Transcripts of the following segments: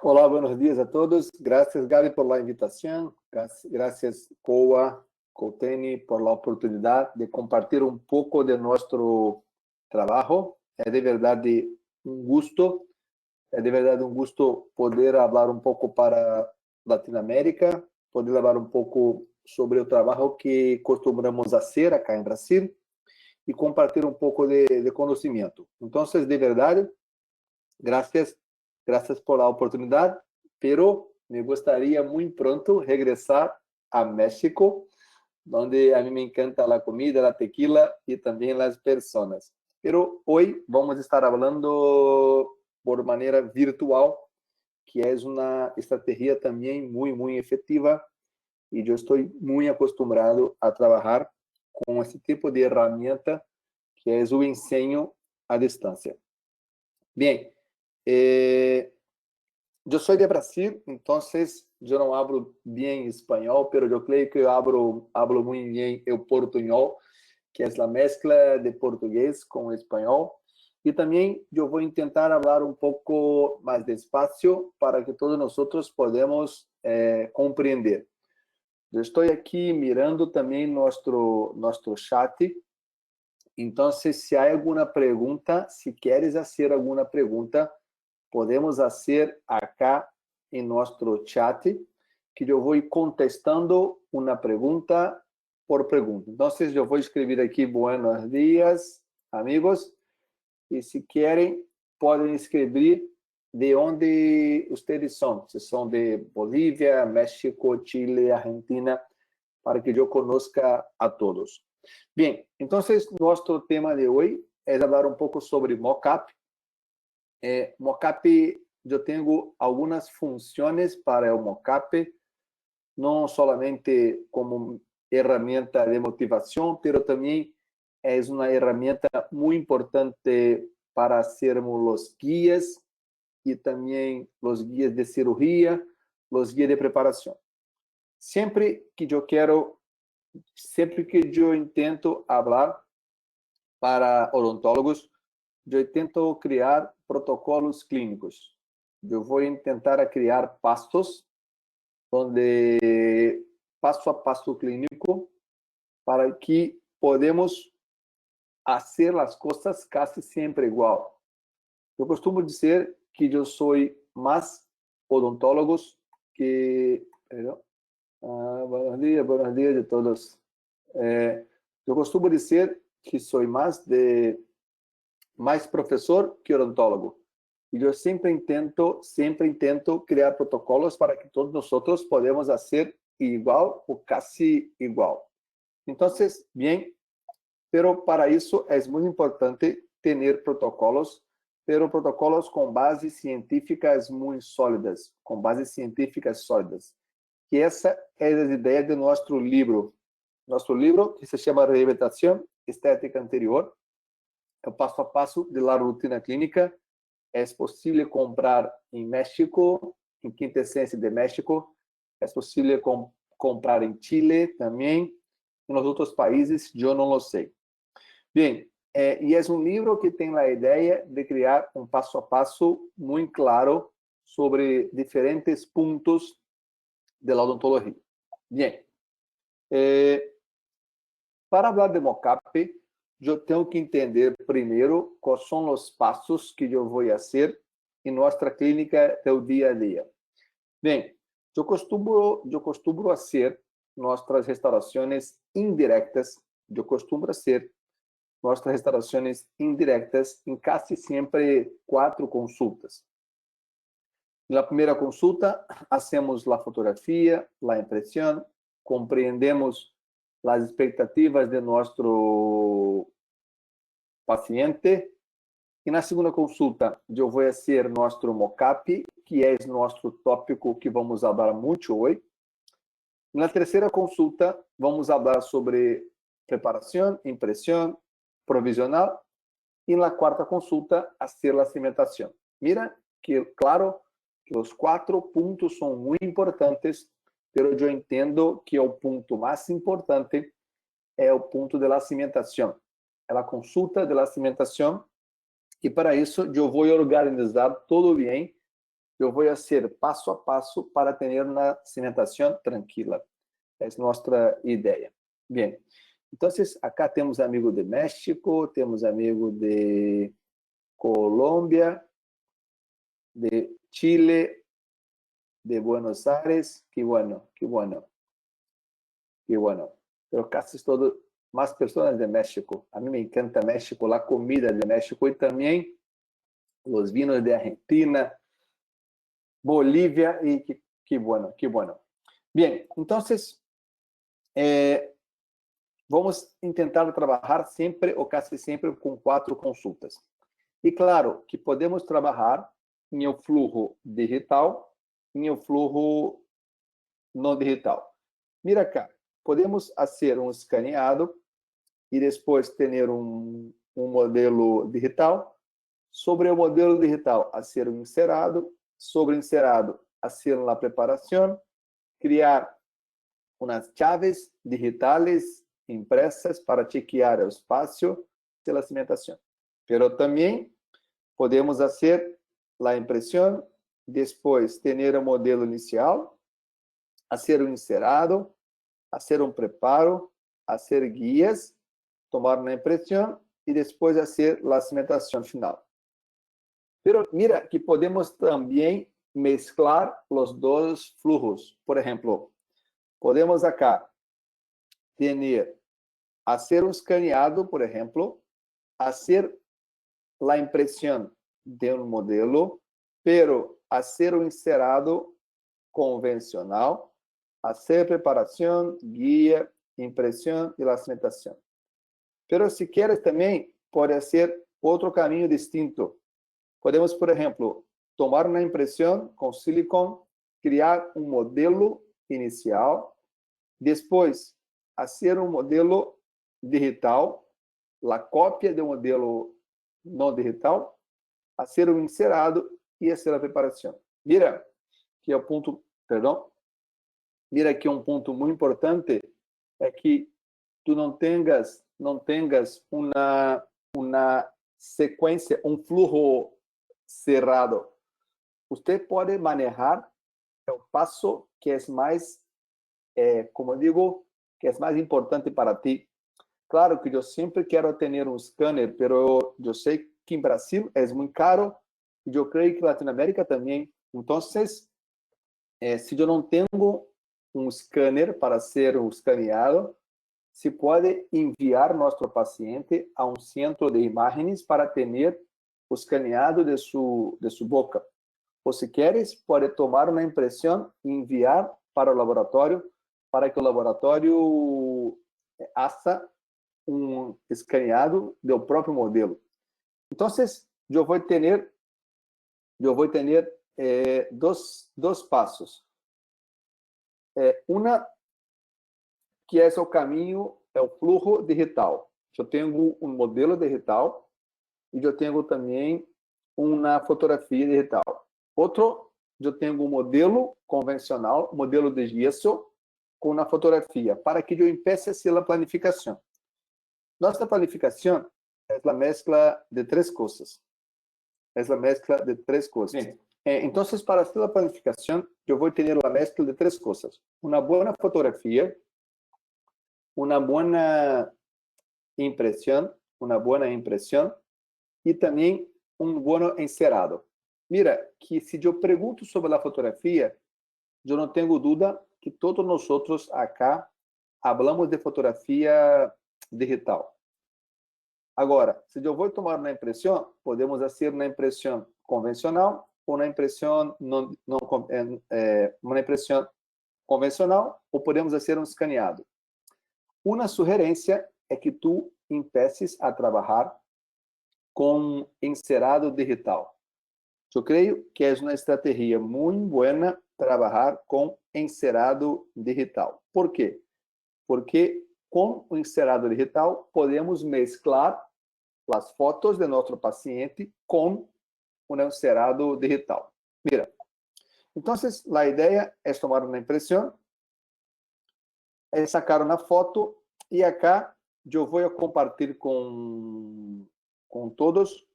Olá, buenos días a todos. Gracias, Gaby, por la invitación. Gracias, Coa, Couteni, por la oportunidad de compartir un poco de nuestro trabajo. Es de verdad un gusto, es de verdad un gusto poder hablar un poco para Latinoamérica, poder hablar un poco sobre el trabajo que costumbramos hacer acá en Brasil y compartir un poco de conocimiento. Entonces, de verdad, gracias por la oportunidad, pero me gustaría muy pronto regresar a México, donde a mí me encanta la comida, la tequila y también las personas. Pero hoy vamos a estar hablando por manera virtual, que es una estrategia también muy efectiva, y yo estoy muy acostumbrado a trabajar con este tipo de herramienta, que es el enseño a distancia. Bien, yo soy de Brasil, entonces yo no hablo bien español, pero yo creo que hablo muy bien el portuñol, que es la mezcla de portugués con español. Y también yo voy a intentar hablar un poco más despacio para que todos nosotros podamos comprender. Yo estoy aquí mirando también nuestro chat. Entonces, si hay alguna pregunta, si quieres hacer alguna pregunta, podemos hacer acá en nuestro chat, que yo voy contestando una pregunta por pregunta. Entonces, yo voy a escribir aquí, buenos días, amigos, y si quieren, pueden escribir de dónde ustedes son, si son de Bolivia, México, Chile, Argentina, para que yo conozca a todos. Bien, entonces nuestro tema de hoy es hablar un poco sobre mockup. Mockup, yo tengo algunas funciones para el mockup, no solamente como herramienta de motivación, pero también es una herramienta muy importante para hacermos los guías y también los guías de cirugía, los guías de preparación. Siempre que yo intento hablar para odontólogos, yo intento criar protocolos clínicos. Yo voy a intentar criar pastos donde paso a paso clínico para que podemos hacer las cosas casi siempre igual. Yo costumo decir que yo soy más odontólogos que... buenos días a todos. Eu costumo dizer que sou mais professor que odontólogo. E eu sempre intento criar protocolos para que todos nós podemos fazer igual ou quase igual. Então, bem, pero para isso é muito importante ter protocolos, pero protocolos com bases científicas muito sólidas, Que essa é a ideia de nosso livro. Nosso livro, que se chama Reabilitação Estética Anterior, é o passo a passo de la rutina clínica. É possível comprar em México, em Quinta Essência de México. É possível comprar em Chile também. Em outros países, eu não lo sei. Bem, e é um livro que tem a ideia de criar um passo a passo muito claro sobre diferentes pontos de la odontologia. Bem, para falar de mockup, eu tenho que entender primeiro quais são os passos que eu vou fazer em nossa clínica do dia a dia. Bem, eu costumo fazer nossas restaurações indiretas. Eu costumo fazer nossas restaurações indiretas em quase sempre 4 consultas. Na primeira consulta, hacemos a fotografia, a impressão, compreendemos as expectativas de nosso paciente. E na segunda consulta, eu vou fazer nosso mockup, que é nosso tópico que vamos falar muito hoje. Na terceira consulta, vamos falar sobre preparação, impressão, provisional. E na quarta consulta, fazer a cimentação. Mira que, claro, que os 4 pontos são muito importantes, mas eu entendo que o ponto mais importante é o ponto da cimentação, é a consulta da cimentação, e para isso eu vou organizar tudo bem eu vou fazer passo a passo para ter uma cimentação tranquila. É nossa ideia. Bem, então, acá temos amigo de México, temos amigo de Colômbia, de Chile, de Buenos Aires. Que bueno, que bueno, que bueno. Pero casi todo, más personas de México. A mí me encanta México, la comida de México y también los vinos de Argentina, Bolívia y que bueno, que bueno. Bien, entonces, vamos tentar trabalhar sempre ou quase sempre com 4 consultas. E claro que podemos trabalhar em um fluxo digital, em um fluxo não digital. Mira cá, podemos fazer um escaneado e depois ter um modelo digital. Sobre o modelo digital, fazer um encerado. Sobre o encerado, fazer uma preparação. Criar umas chaves digitais impressas para chequear o espaço de la cimentação. Pero também podemos fazer a impressão, depois ter o modelo inicial, fazer um encerado, fazer um preparo, fazer guias, tomar uma impressão e depois fazer a cimentação final. Pero mira que podemos também mesclar os dois fluxos. Por exemplo, podemos acá ter hacer un escaneado, por ejemplo, hacer la impresión de un modelo, pero hacer un encerado convencional, hacer preparación, guía, impresión y la cimentación. Pero si quieres también, puede hacer otro camino distinto. Podemos, por ejemplo, tomar una impresión con silicón, crear un modelo inicial, después hacer un modelo digital, a cópia do modelo não digital, a ser um encerado e a ser a preparação. Mira que é o ponto, perdão, mira que um ponto muito importante é que tu não tenhas uma sequência, um fluxo cerrado. Você pode manejar o passo que é mais, como eu digo, que é mais importante para ti. Claro que eu sempre quero ter um scanner, pero eu sei que em Brasil é muito caro e eu creio que Latinoamérica também. Então, se eu não tenho um scanner para ser escaneado, se pode enviar nosso paciente a um centro de imagens para ter o escaneado de sua boca. Ou se queres, pode tomar uma impressão e enviar para o laboratório, para que o laboratório faça um escaneado do próprio modelo. Então, eu vou ter dois passos. Uma que é o caminho, é o fluxo digital. Eu tenho um modelo digital e eu tenho também uma fotografia digital. Outro, eu tenho um modelo convencional, modelo de gesso, com uma fotografia, para que eu empiece a ser a planificação. Nossa planificação é a mescla de três coisas. Então, para fazer a planificação, eu vou ter a mescla de três coisas. Uma boa fotografia, uma boa impressão e também um bom encerado. Mira, que se eu pergunto sobre a fotografia, eu não tenho dúvida que todos nós outros acá falamos de fotografia digital. Agora, se eu vou tomar uma impressão, podemos fazer uma impressão convencional ou uma impressão uma impressão convencional ou podemos fazer um escaneado. Uma sugerência é que tu empeces a trabalhar com encerado digital. Eu creio que é uma estratégia muito boa trabalhar com encerado digital. Por quê? Porque com o encerado digital podemos mesclar as fotos de nosso paciente com um encerado digital. Mira, então a ideia é tomar uma impressão, é sacar uma foto e acá eu vou compartilhar com todos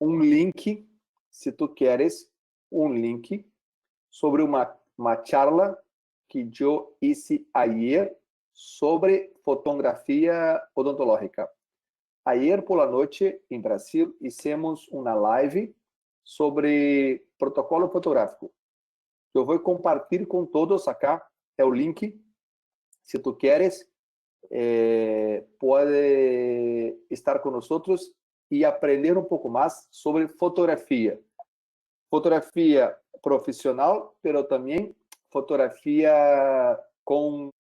um link, se tu queres, um link sobre uma charla que eu hice ayer sobre fotografia odontológica. Ayer por la noche, em Brasil, hicimos uma live sobre protocolo fotográfico. Eu vou compartilhar com todos acá, é o link. Se tu queres, pode estar com nós e aprender um pouco mais sobre fotografia. Fotografia profissional, mas também fotografia com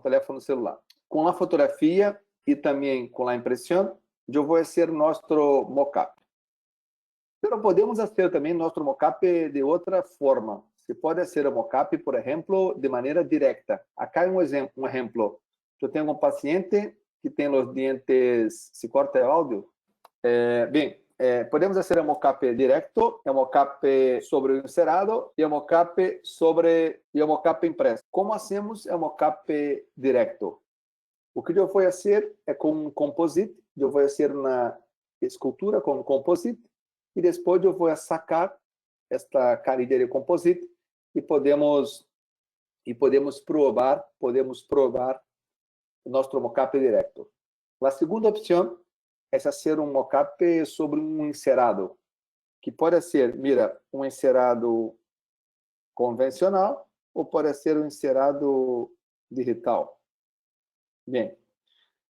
telefone celular. Com a fotografia e também com a impressão, eu vou fazer nosso mockup. Mas podemos fazer também nosso mockup de outra forma. Se pode ser o mockup, por exemplo, de maneira direta. Acá um exemplo. Eu tenho um paciente que tem os dentes... Se corta o áudio? Bem, podemos fazer um mockup direto, um mockup sobre o encerado e um mockup impresso. Como hacemos o mockup direto? O que eu vou fazer é com um composite. Eu vou fazer uma escultura com composite e depois eu vou sacar esta carilha de composite e podemos provar nosso mockup direto. A segunda opção é fazer um mockup sobre um encerado, que pode ser, mira, um encerado convencional ou pode ser um encerado digital. Bem,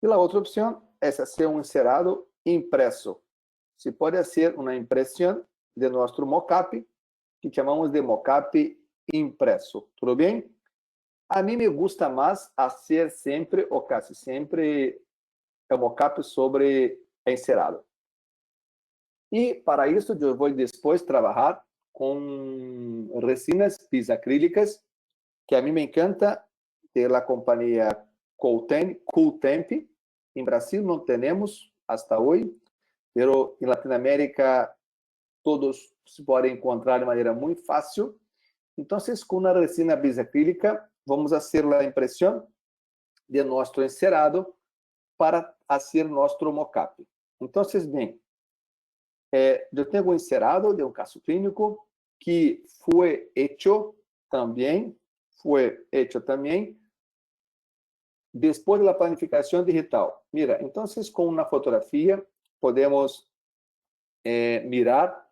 e a outra opção é fazer um encerado impresso. Se pode ser uma impressão de nosso mockup, que chamamos de mockup impresso. Tudo bem? A mim me gusta mais fazer sempre, ou quase sempre, o mockup sobre encerado. E para isso eu vou depois trabalhar com resinas bisacrílicas, que a mim me encanta, da companhia Cooltemp. Em Brasil não temos hasta hoje, mas em Latinoamérica todos se podem encontrar de maneira muito fácil. Então, com a resina bisacrílica, vamos fazer a impressão de nosso encerado para fazer nosso mockup. Então, bem, eu tenho um encerado de um caso clínico que foi hecho também depois da planificação digital. Mira, então, com uma fotografia, podemos mirar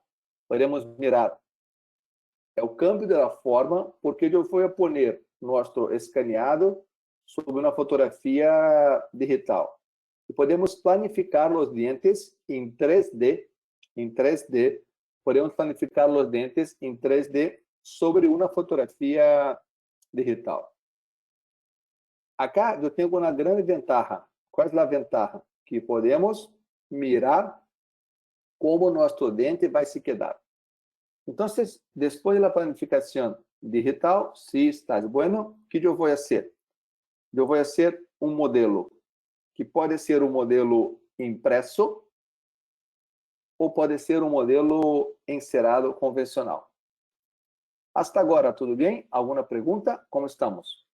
o câmbio da forma, porque eu vou pôr nosso escaneado sobre uma fotografia digital. E podemos planificar os dentes em 3D, podemos planificar os dentes em 3D sobre uma fotografia digital. Acá eu tenho uma grande ventaja. Qual é a ventaja? Que podemos mirar como nosso dente vai se quedar. Então, depois da planificação digital, se está bueno, o que eu vou fazer? Eu vou fazer um modelo, que pode ser um modelo impresso ou pode ser um modelo encerado convencional. Hasta agora, tudo bem? Alguma pergunta? Como estamos?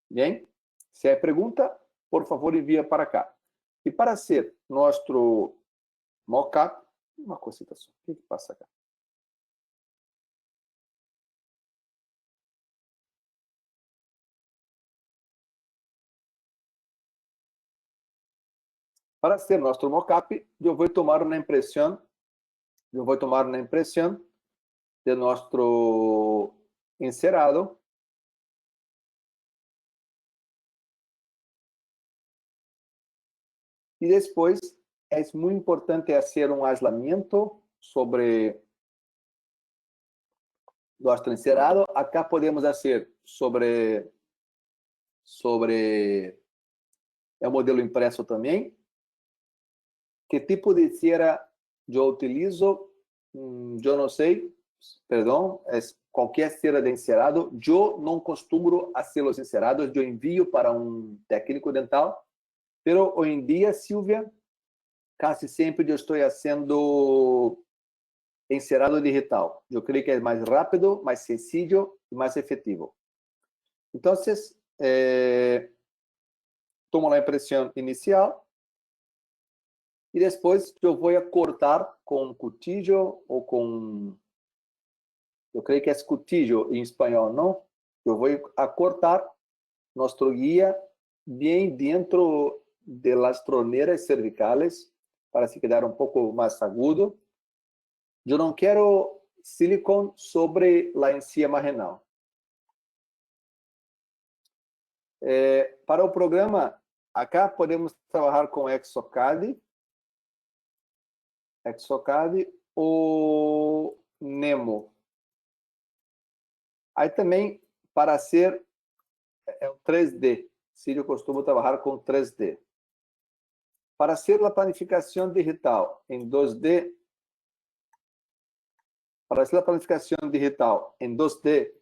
Bem? Se é pergunta, por favor, envia para cá. E para ser nosso mockup, uma cosita só. O que passa cá? Para ser nosso mockup, eu vou tomar uma impressão de nosso encerado. E depois é muito importante fazer um aislamento sobre nosso encerado. Acá podemos fazer sobre o modelo impresso também. Que tipo de cera eu utilizo? Eu não sei, perdão, é qualquer cera de encerado. Eu não costumo fazer os encerados, eu envio para um técnico dental. Pero hoje em dia, Silvia, quase sempre eu estou fazendo encerado digital. Eu creio que é mais rápido, mais sencillo e mais efetivo. Então, tomo a impressão inicial e depois eu vou cortar com um cuchillo ou com, eu creio que é cuchillo em espanhol, não? Eu vou cortar nosso guia bem dentro de las troneras cervicales para se quedar um pouco mais agudo. Eu não quero silicone sobre a encíama renal. Para o programa, acá podemos trabalhar com Exocad ou Nemo. Aí também, para ser o 3D, se eu costumo trabalhar com 3D. Para ser a planificação digital em 2D,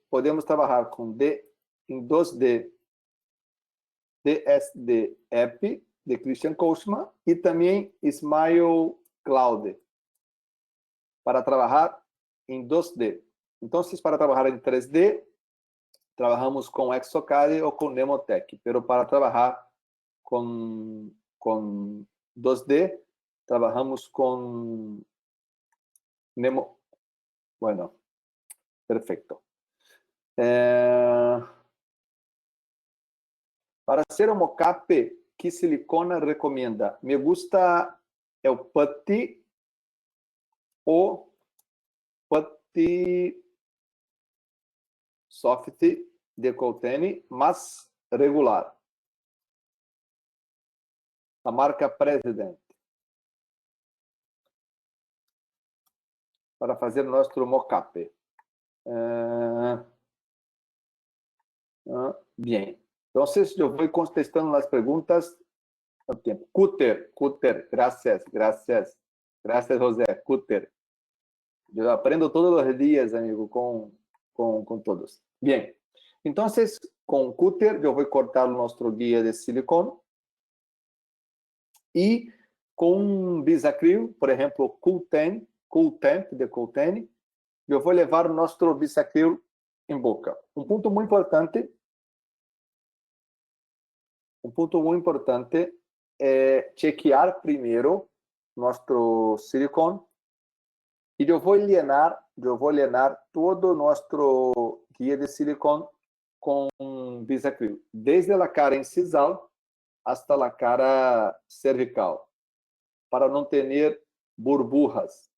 podemos trabalhar com em 2D, DSD App, de Christian Kochman, e também Smile Cloud, para trabalhar em 2D. Então, para trabalhar em 3D, trabalhamos com Exocad ou com Nemotech, pero para trabalhar com 2D, trabalhamos com Nemo. Bueno, perfeito. Para ser um mocap, que silicona recomenda? Me gusta o putty ou putty soft de Coltene, mas regular. A marca President. Para fazer nosso mocap. Bien. Entonces, yo voy contestando las preguntas al tiempo. Cutter, gracias, José, Cutter. Yo aprendo todos los días, amigo, con todos. Bien. Entonces, con Cutter, yo voy a cortar nuestro guía de silicone. Y con bisacril, por ejemplo, Cool Temp de Coltene, eu vou levar nosso bisacril em boca. Um ponto muito importante é chequear primeiro nosso silicone e eu vou llenar todo nosso guia de silicone com bisacril, desde a cara incisal hasta a cara cervical, para não ter burbujas.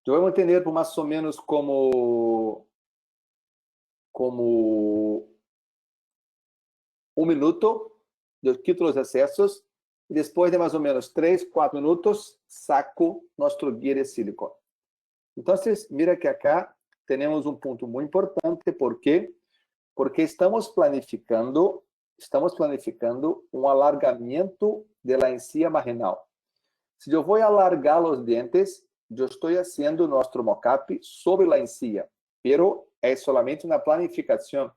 Eu vou manter por mais ou menos como 1 minuto, eu quito os excessos, e depois de mais ou menos 3, 4 minutos, saco nosso guia de silicone. Então, mira que acá temos um ponto muito importante, porque estamos planificando um alargamento da encíama renal. Se eu vou alargar os dentes, eu estou fazendo nosso mocap sobre a encía, pero é solamente uma planificação.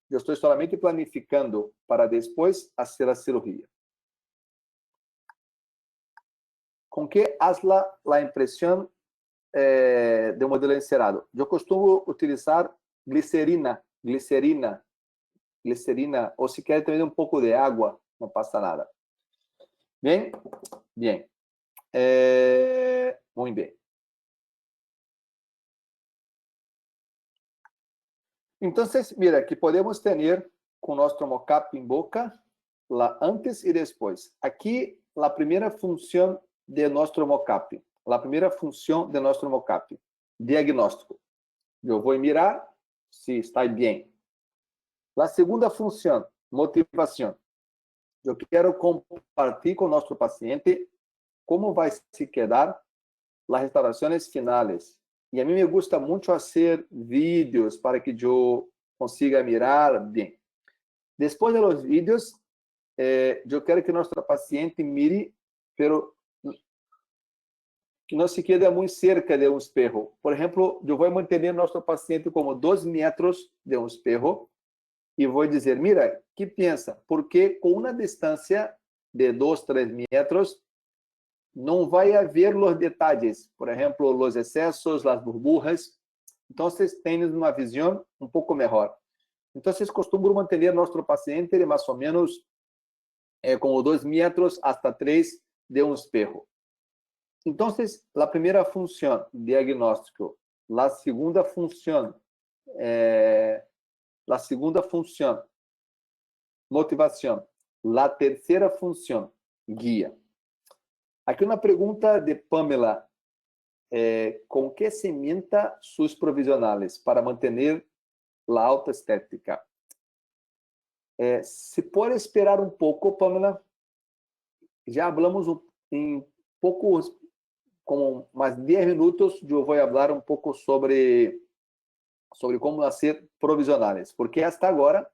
Eu estou solamente planificando para depois fazer a cirurgia. Com que faz a impressão de um modelo encerado? Eu costumo utilizar glicerina, ou se quer também um pouco de água, não passa nada. Bem? Bien. Muy bien. Entonces, mira, que podemos ter com nosso mocap em boca, lá antes e depois. Aqui, a primeira função de nosso mocap. Diagnóstico. Eu vou mirar se está bem. A segunda função, motivação. Eu quero compartilhar com o nosso paciente como vai se quedar as restaurações finais. E a mim me gusta muito fazer vídeos para que eu consiga mirar bem. Depois dos vídeos, eu quero que nosso paciente mire, pero que não se quede muito cerca de um espejo. Por exemplo, eu vou manter nosso paciente como 2 metros de um espejo e vou dizer, mira, que pensa? Porque com uma distância de 2, 3 metros, não vai haver os detalhes, por exemplo, os excessos, as burbujas. Então, vocês têm uma visão um pouco melhor. Então, vocês costumam manter nosso paciente de mais ou menos como 2 metros hasta 3 de un espejo. Entonces, la primera función, diagnóstico. La segunda función, motivación. La tercera función, guía. Aquí una pregunta de Pamela. ¿Con qué cimienta sus provisionales para mantener la alta estética? Se puede esperar un poco, Pamela. Ya hablamos en pocos, como más 10 minutos, yo voy a hablar un poco sobre cómo hacer provisionales, porque hasta agora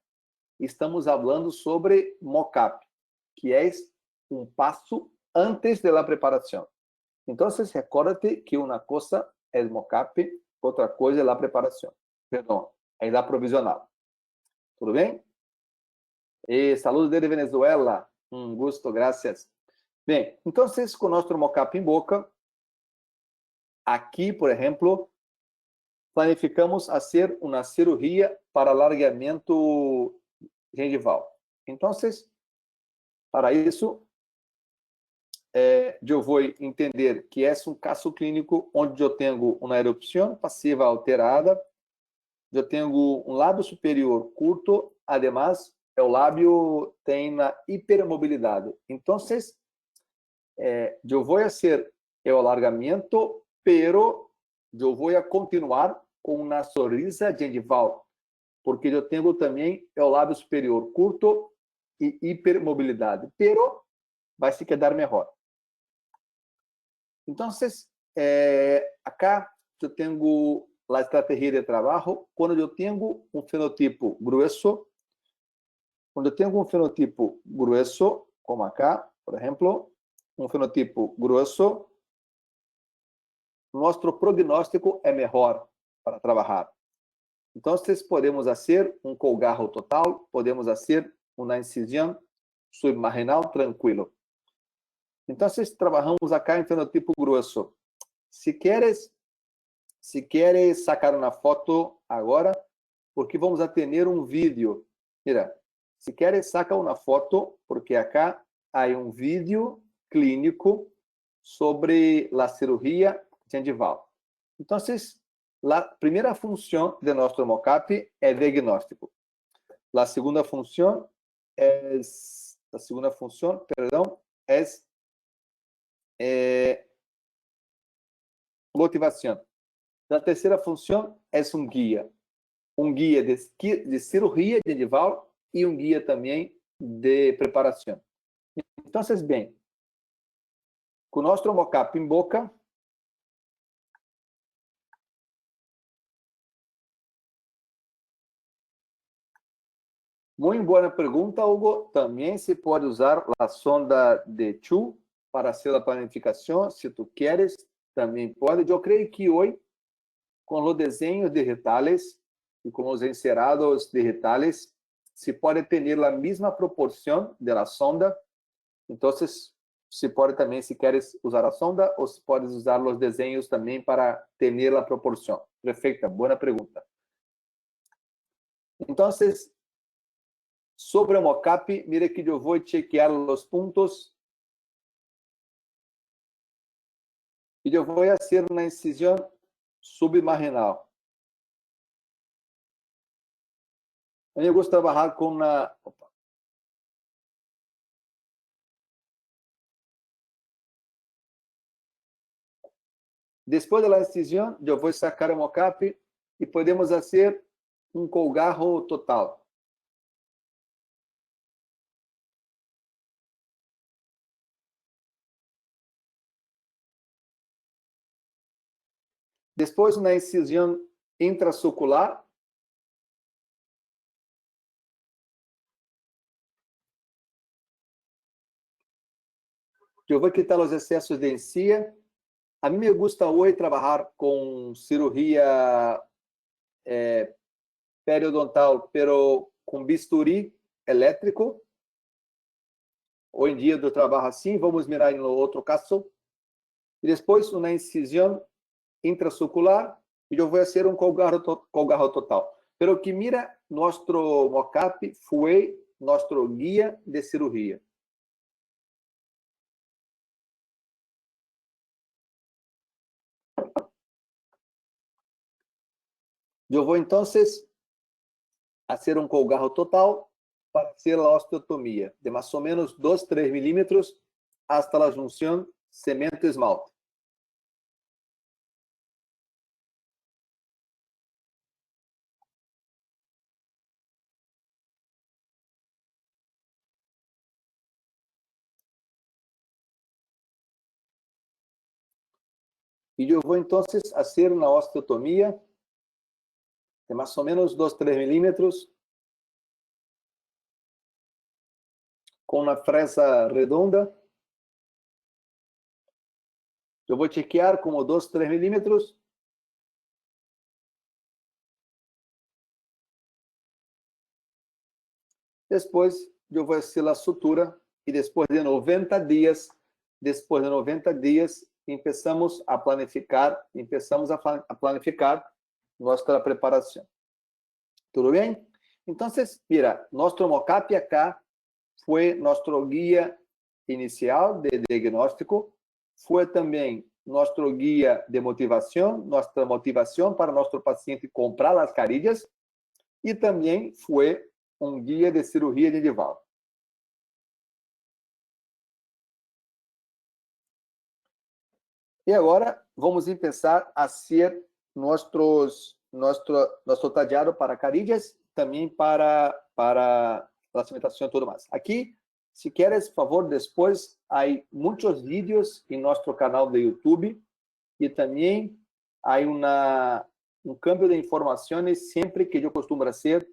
estamos hablando sobre mockup, que é um passo antes da preparação. Então, recuérdate que uma coisa é mockup, outra coisa é a preparação. Perdão, é a provisional. Tudo bem? Saludos desde Venezuela. Um gusto, graças. Bem, então, com o nosso mockup em boca, aqui, por exemplo, planificamos fazer uma cirurgia para alargamento gengival. Então, para isso, eu vou entender que é um caso clínico onde eu tenho uma erupção passiva alterada, eu tenho um lábio superior curto, además, o lábio tem a hipermobilidade. Então, eu vou fazer o alargamento, pero eu vou continuar com uma sonrisa gengival, porque eu tenho também o lábio superior curto e hipermobilidade, pero vai se quedar melhor. Então, acá eu tenho a estratégia de trabalho. Quando eu tenho um fenotipo grueso, como acá, por exemplo, um fenotipo grueso, nosso prognóstico é melhor para trabalhar. Então, podemos fazer um colgarro total, podemos fazer uma incisão submarginal tranquilo. Então, trabalhamos acá em fenotipo grueso. Se queres sacar uma foto agora, porque vamos a ter um vídeo. Mira, se queres saca uma foto, porque acá há um vídeo clínico sobre a cirurgia gengival. Então, a primeira função de nosso mockup é diagnóstico. A segunda função é motivação. A terceira função é um guia de cirurgia gengival e um guia também de preparação. Então, bem, com o nosso mockup em boca, muito boa pergunta, Hugo. Também se pode usar a sonda de Chu para fazer a planificação, se tu queres, também pode. Eu creio que hoje, com os desenhos digitais e com os encerados digitais, se pode ter a mesma proporção da sonda. Então, se pode também, se queres usar a sonda, ou se podes usar os desenhos também para ter a proporção. Perfeita, boa pergunta. Então, sobre o mockup, mire que eu vou chequear os pontos e eu vou fazer uma incisão submarginal. Eu gosto de trabalhar com uma... Depois da incisão, eu vou sacar o mockup e podemos fazer um colgarro total. Depois, na incisão intraocular, eu vou quitar os excessos de encía. A mim me gusta hoje trabalhar com cirurgia periodontal, pero com bisturi elétrico. Hoje em dia eu trabalho assim. Vamos mirar no outro caso. E depois, na incisão intraocular, e eu vou fazer um colgarro total. Pero que mira, nosso mockup foi nosso guia de cirurgia. Eu vou, então, fazer um colgarro total para hacer a osteotomia, de mais ou menos 2-3 milímetros hasta a junção cemento-esmalte. E eu vou, então, fazer uma osteotomia de mais ou menos 2-3 milímetros com uma fresa redonda. Eu vou chequear como 2-3 milímetros. Depois, eu vou fazer a sutura e depois de 90 dias, começamos a planificar nossa preparação. Tudo bem? Então, mira, nosso mockup acá foi nosso guia inicial de diagnóstico, foi também nosso guia de motivação, nossa motivação para nosso paciente comprar as carilhas, e também foi um guia de cirurgia gengival. E agora vamos começar a ser nosso tadeado para carilhas, também para a cimentação e tudo mais. Aqui, se queres, por favor, depois, há muitos vídeos em nosso canal de YouTube e também há um câmbio de informações sempre que eu costumo fazer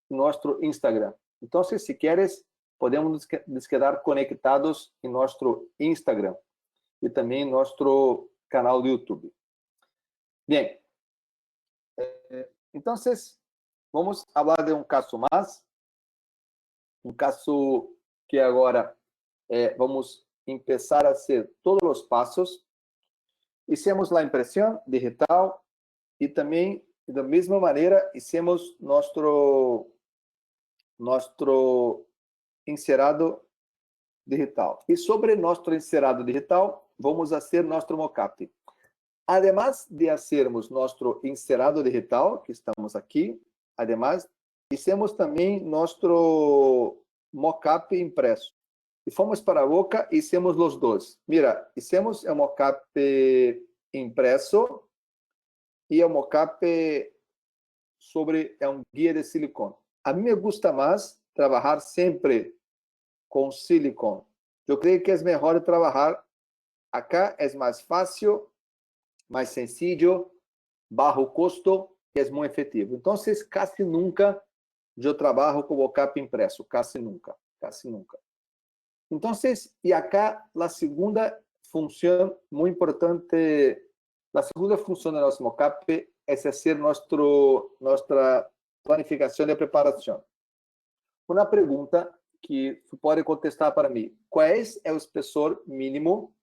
no nosso Instagram. Então, se queres, podemos nos quedar conectados em nosso Instagram e também em nosso canal do YouTube. Bem, então, vamos falar de um caso mais, um caso que agora vamos começar a fazer todos os passos. Hicimos a impressão digital e também, da mesma maneira, hicimos nosso encerado digital. E sobre nosso encerado digital, vamos fazer nosso mockup. Además de fazermos nosso encerado digital, que estamos aqui, además, hicimos também nosso mockup impresso. E fomos para a boca e hicimos os dois. Mira, hicimos o mockup impresso e o mockup sobre um guia de silicone. A mim me gusta mais trabalhar sempre com silicone. Eu creio que é melhor trabalhar acá, é mais fácil, mais sencillo, bajo custo e é muito efetivo. Então, quase nunca eu trabalho com mockup impresso, quase nunca. Então, e acá a segunda função muito importante, a segunda função do nosso mockup é fazer nossa planificação de preparação. Uma pergunta que você pode contestar para mim: qual é o espessor mínimo?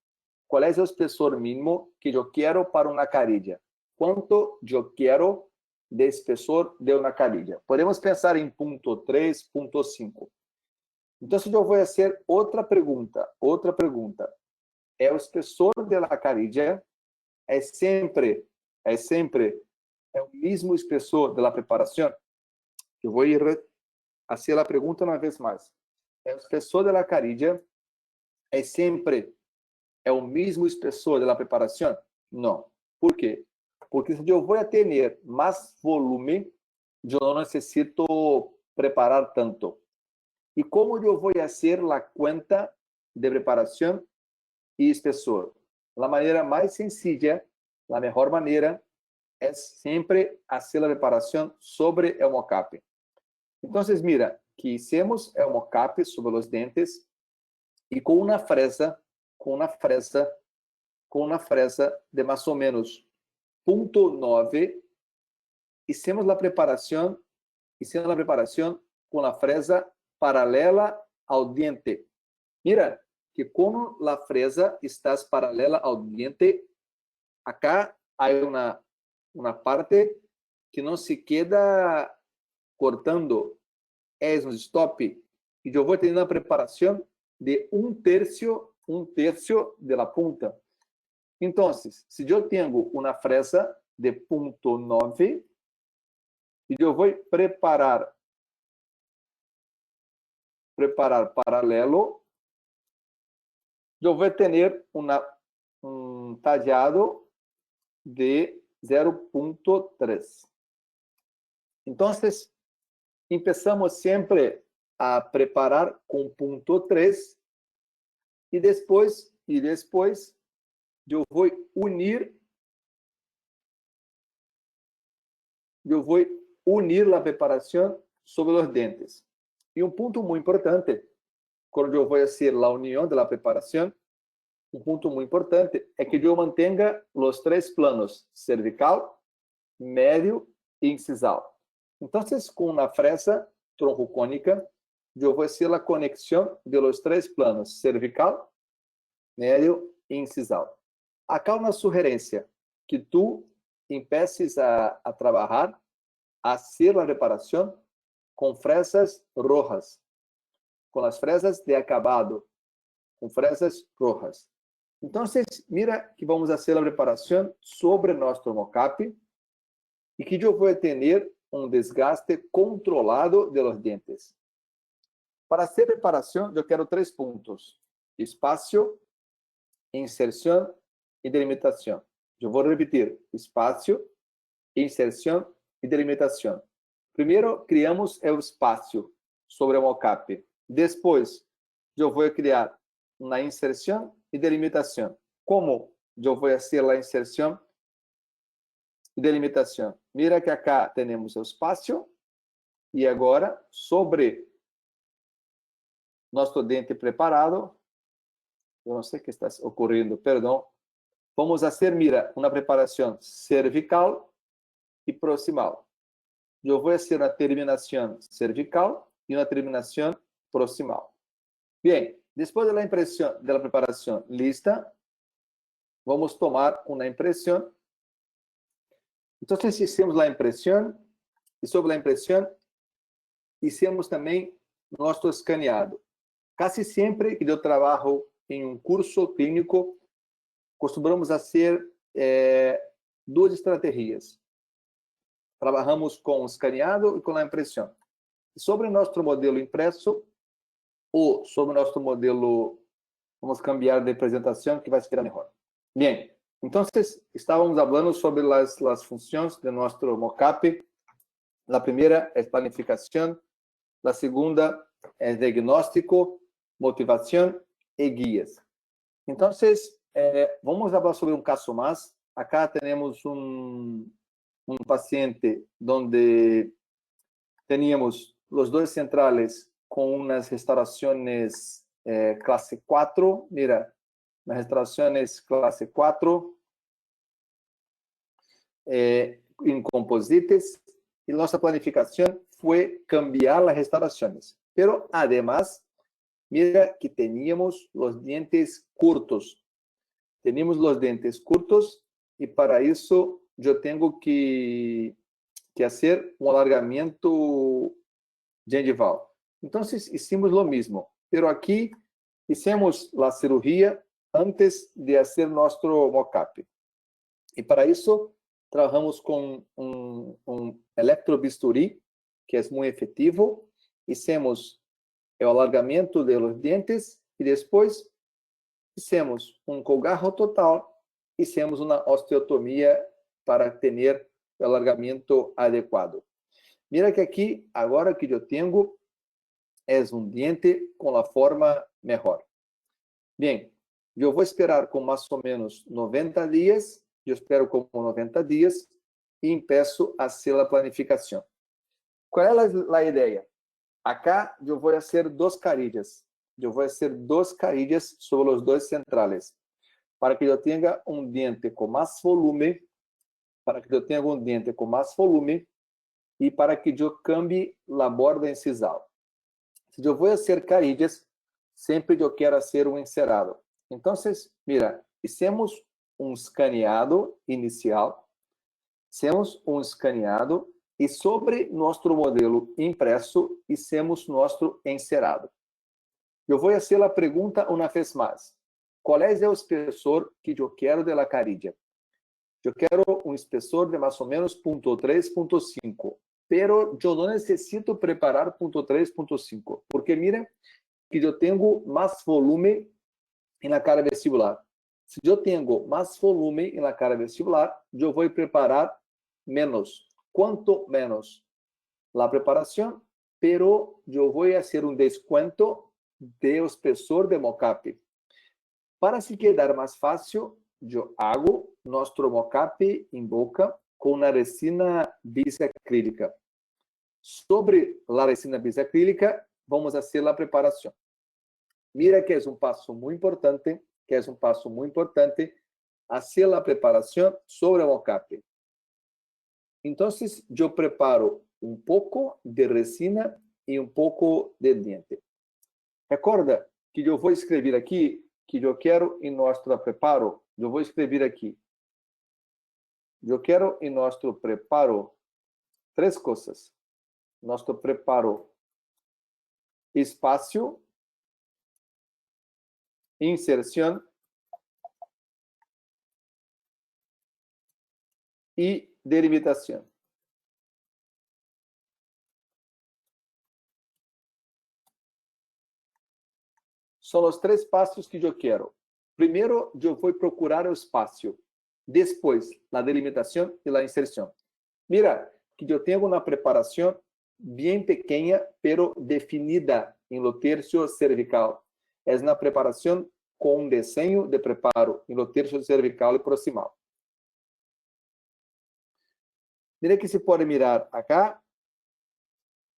Qual é o espessor mínimo que eu quero para uma carilha? Quanto eu quero de espessor de uma carilha? Podemos pensar em ponto 3, ponto 5. Então, eu vou fazer outra pergunta. É o espessor da carilha é sempre o mesmo espessor da preparação? Eu vou fazer a pergunta uma vez mais. É o espessor da carilha é sempre o mesmo espessor da preparação? Não. Por quê? Porque se eu vou ter mais volume, eu não necessito preparar tanto. E como eu vou fazer a conta de preparação e espessor? A maneira mais sencilla, a melhor maneira, é sempre fazer a preparação sobre o mockup. Então, mira, que hicimos o mockup sobre os dentes e com uma fresa de mais ou menos 0,9, hicimos a preparação com a fresa paralela ao diente. Mira, que como a fresa está paralela ao diente, acá há uma parte que não se queda cortando, é um stop, e eu vou ter uma preparação de um terço de la punta. Então, se eu tenho uma fresa de 0,9, e eu vou preparar paralelo, eu vou ter um tadeado de 0.3. Então, começamos sempre a preparar com ponto 3 e depois eu vou unir a preparação sobre os dentes. E um ponto muito importante, quando eu vou fazer a união da preparação, um ponto muito importante é que eu mantenha os 3 planos, cervical, médio e incisal. Então, com uma fresa troncocônica, eu vou fazer a conexão de los 3 planos, cervical, médio e incisal. Acá uma sugerência, que tu empeces a trabalhar, a fazer a reparação com fresas rojas, com as fresas de acabado, com fresas rojas. Então, mira que vamos fazer a preparação sobre nosso mocap e que eu vou ter um desgaste controlado de los dentes. Para hacer preparação, eu quero 3 pontos: espaço, inserção e delimitação. Eu vou repetir: espaço, inserção e delimitação. Primeiro, criamos o espaço sobre o mocap. Depois, eu vou criar uma inserção e delimitação. Como eu vou fazer a inserção e delimitação? Mira que acá temos o espaço e agora, sobre nosso dente preparado, eu não sei o que está ocorrendo, perdão, vamos fazer, mira, uma preparação cervical e proximal. Eu vou fazer uma terminação cervical e uma terminação proximal. Bem, depois da impressão, da preparação lista, vamos tomar uma impressão. Então, fizemos a impressão e sobre a impressão, fizemos também nosso escaneado. Quase sempre que eu trabalho em um curso clínico, costumamos fazer 2 estratégias. Trabalhamos com o escaneado e com a impressão. Sobre nosso modelo impresso ou sobre nosso modelo, vamos cambiar de apresentação que vai ficar melhor. Bem, então estávamos falando sobre as funções de nosso mocap. A primeira é planificação, a segunda é diagnóstico, motivação e guias. Então, vamos falar sobre um caso mais. Acá temos um paciente onde teníamos os 2 centrales com umas restaurações classe 4. Mira, nas restaurações classe 4 em composites, e nossa planificação foi cambiar as restaurações. Pero, además, mira que teníamos os dentes curtos. Teníamos os dentes curtos e para isso eu tenho que fazer um alargamento gengival. Então, hicimos o mesmo, pero aqui fizemos a cirurgia antes de fazer nosso mocap. E para isso, trabalhamos com um electrobisturi, que é muito efetivo. Fizemos o alargamento dos dentes e depois fizemos um colgarro total, fizemos uma osteotomia para ter o alargamento adequado. Mira que aqui, agora que eu tenho, é um dente com a forma melhor. Bem, eu vou esperar com mais ou menos 90 dias, eu espero com 90 dias e começo a fazer a planificação. Qual é a ideia? Acá eu vou fazer 2 carillas. Eu vou fazer 2 carillas sobre os 2 centrales, para que eu tenha um dente com mais volume, e para que eu cambie a borda incisal. Se eu vou fazer carillas, sempre eu quero fazer um encerado. Então, mira, fizemos um escaneado inicial, e sobre nosso modelo impresso, fizemos nosso encerado. Eu vou fazer a pergunta uma vez mais. Qual é o espessor que eu quero de la carilla? Eu quero um espessor de mais ou menos 0.3, 0.5. pero eu não necessito preparar ponto 3, ponto 5, porque mira que eu tenho mais volume na cara vestibular. Se eu tenho mais volume na cara vestibular, eu vou preparar menos. Quanto menos? La preparação, pero eu vou fazer um desconto de espessor de mocap. Para se quedar mais fácil, eu hago nosso mocap em boca com uma resina bisacrílica. Sobre a resina bisacrílica, vamos fazer a preparação. Mira que é um passo muito importante, fazer a preparação sobre o mocap. Então, eu preparo um pouco de resina e um pouco de diente. Recorda que eu vou escrever aqui que eu quero em nosso preparo. Eu vou escrever aqui. Eu quero em nosso preparo 3 coisas. Nosso preparo: espaço, inserção e delimitação. São os 3 passos que eu quero. Primeiro, eu vou procurar o espaço. Depois, a delimitação e a inserção. Mira, que eu tenho uma preparação bem pequena, pero definida em lo terço cervical. É uma preparação com um desenho de preparo em lo terço cervical e proximal. Mira que se pode mirar acá,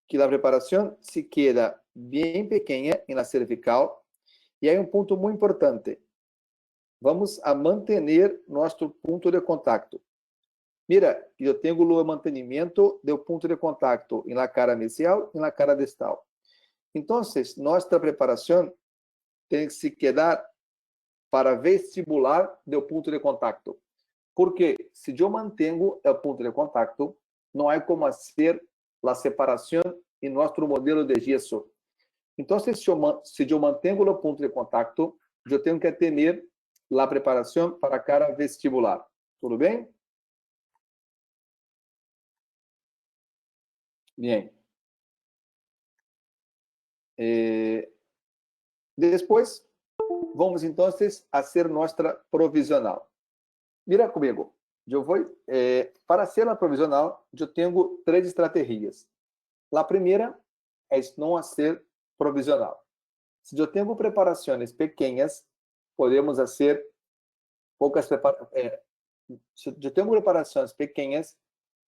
que a preparação se queda bem pequena na cervical. E aí um ponto muito importante. Vamos a manter nosso ponto de contato. Mira, eu tenho o mantenimento do ponto de contato na cara mesial e na cara distal. Então, nossa preparação tem que se quedar para vestibular do ponto de contato. Porque se eu mantenho o ponto de contato, não há como fazer a separação em nosso modelo de gesso. Então, se eu mantenho o ponto de contato, eu tenho que ter a preparação para a cara vestibular. Tudo bem? Bem. Depois, vamos então fazer nossa provisional. Mira comigo. Eu vou, para ser a provisional, eu tenho 3 estratégias. A primeira é não fazer provisional. Se eu tenho preparações pequenas, podemos fazer poucas se eu tenho preparações pequenas,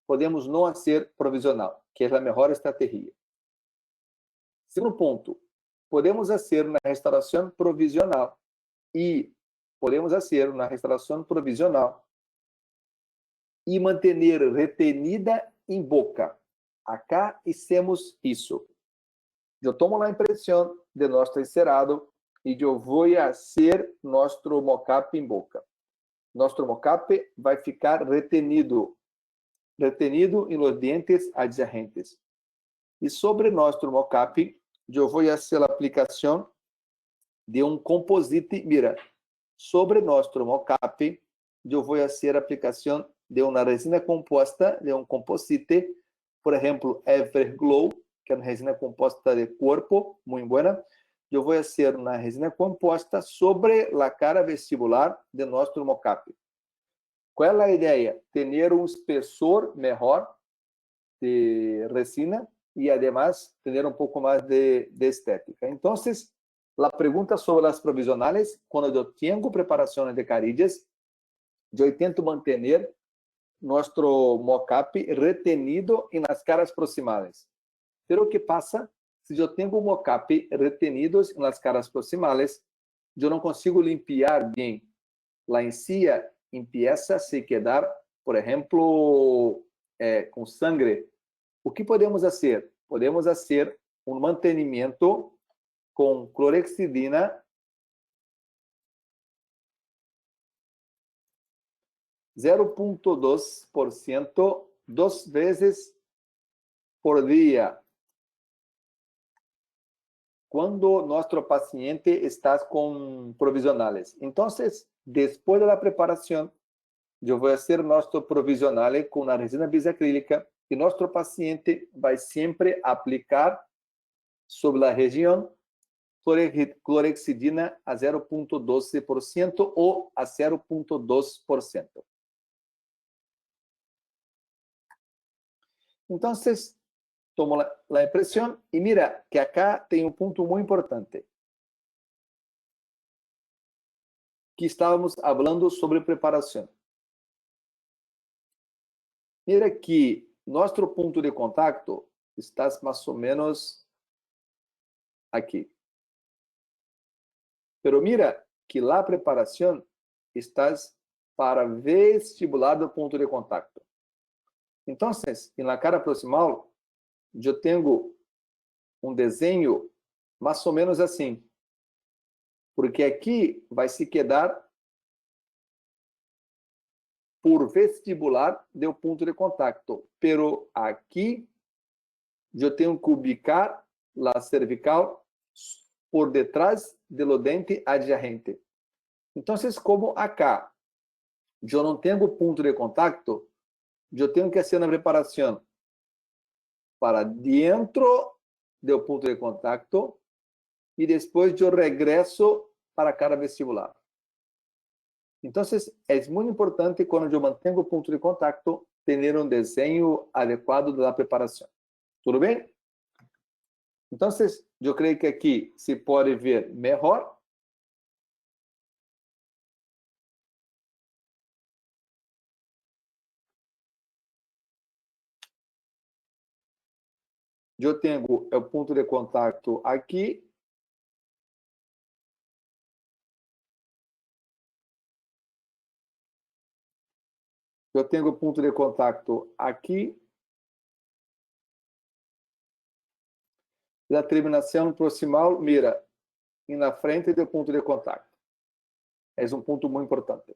podemos não fazer provisional, que é a melhor estratégia. Segundo ponto, podemos fazer uma restauração provisional e podemos fazer uma restauração provisional e manter retenida em boca. Acá hicimos isso. Eu tomo a impressão de nosso encerado e eu vou fazer nosso mocap em boca. Nosso mocap vai ficar retenido em los dientes adjacentes. E sobre nosso mocap, eu vou fazer a aplicação de um composite. Mira, sobre nosso mocap, eu vou fazer a aplicação de uma resina composta, de um composite, por exemplo, Everglow, que é uma resina composta de corpo, muito boa. Eu vou fazer uma resina composta sobre a cara vestibular de nosso mocap. Qual é a ideia? Ter um espessor melhor de resina e, además, ter um pouco mais de estética. Então, a pergunta sobre as provisionais, quando eu tenho preparações de carillas, eu tento manter nosso mocap retenido nas caras proximais. Pero o que passa? Se eu tenho um mocap retenidos nas caras proximais, eu não consigo limpar bem. A encía empieza a se quedar, por exemplo, com sangue. O que podemos fazer? Podemos fazer um mantenimento com clorexidina 0,2% 2 vezes por dia. Quando nosso paciente está com provisionais. Então, depois da preparação, eu vou fazer nosso provisional com a resina bisacrílica e nosso paciente vai sempre aplicar sobre a região clorexidina a 0,12% ou a 0,2%. Então, tomo a impressão e mira que acá tem um ponto muito importante. Que estávamos falando sobre preparação. Mira que nosso ponto de contato está mais ou menos aqui. Pero mira que la preparação está para vestibular do ponto de contato. Então, na cara proximal, eu tenho um desenho mais ou menos assim. Porque aqui vai se quedar por vestibular do ponto de contato. Pero aqui eu tenho que ubicar a cervical por detrás do dente adjacente. Então, como acá eu não tenho ponto de contato, eu tenho que fazer uma preparação para dentro do ponto de contato e depois eu regresso para cada vestibular. Então, é muito importante, quando eu mantenho o ponto de contato, ter um desenho adequado da preparação. Tudo bem? Então, eu creio que aqui se pode ver melhor. Eu tenho o ponto de contato aqui. Eu tenho o ponto de contato aqui. E a terminação proximal, mira, na frente do ponto de contato. É um ponto muito importante.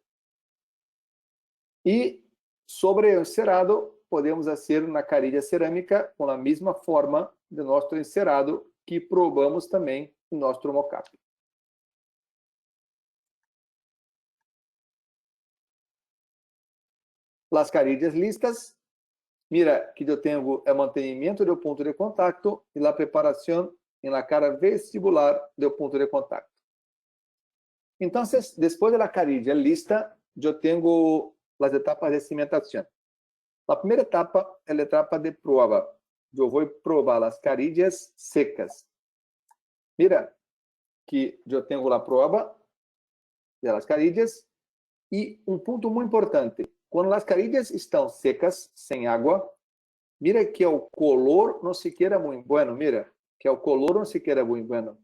E sobre o encerado, podemos fazer na carilha cerâmica com a mesma forma do nosso encerado que probamos também no nosso mockup. As carilhas listas, mira que eu tenho o mantenimento do ponto de contato e a preparação na cara vestibular do ponto de contato. Então, depois da carilha lista, eu tenho as etapas de cimentação. A primeira etapa é a etapa de prova. Eu vou provar as carilhas secas. Mira que eu tenho a prova das carilhas e um ponto muito importante. Quando as carilhas estão secas, sem água, mira que o color não se queda muito bueno. Mira que o color não se queda muito bueno.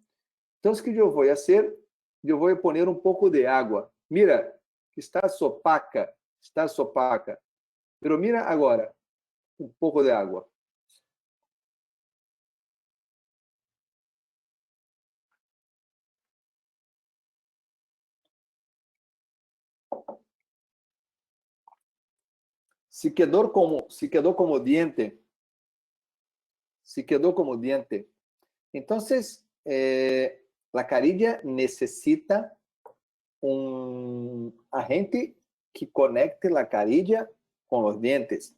Então, o que eu vou fazer? Eu vou pôr um pouco de água. Mira que está opaca. Está opaca. Pero mira agora, um pouco de água. Se quedou como diente. Se quedou como diente. Então, a carilla necessita um agente que conecte a carilla com os dientes.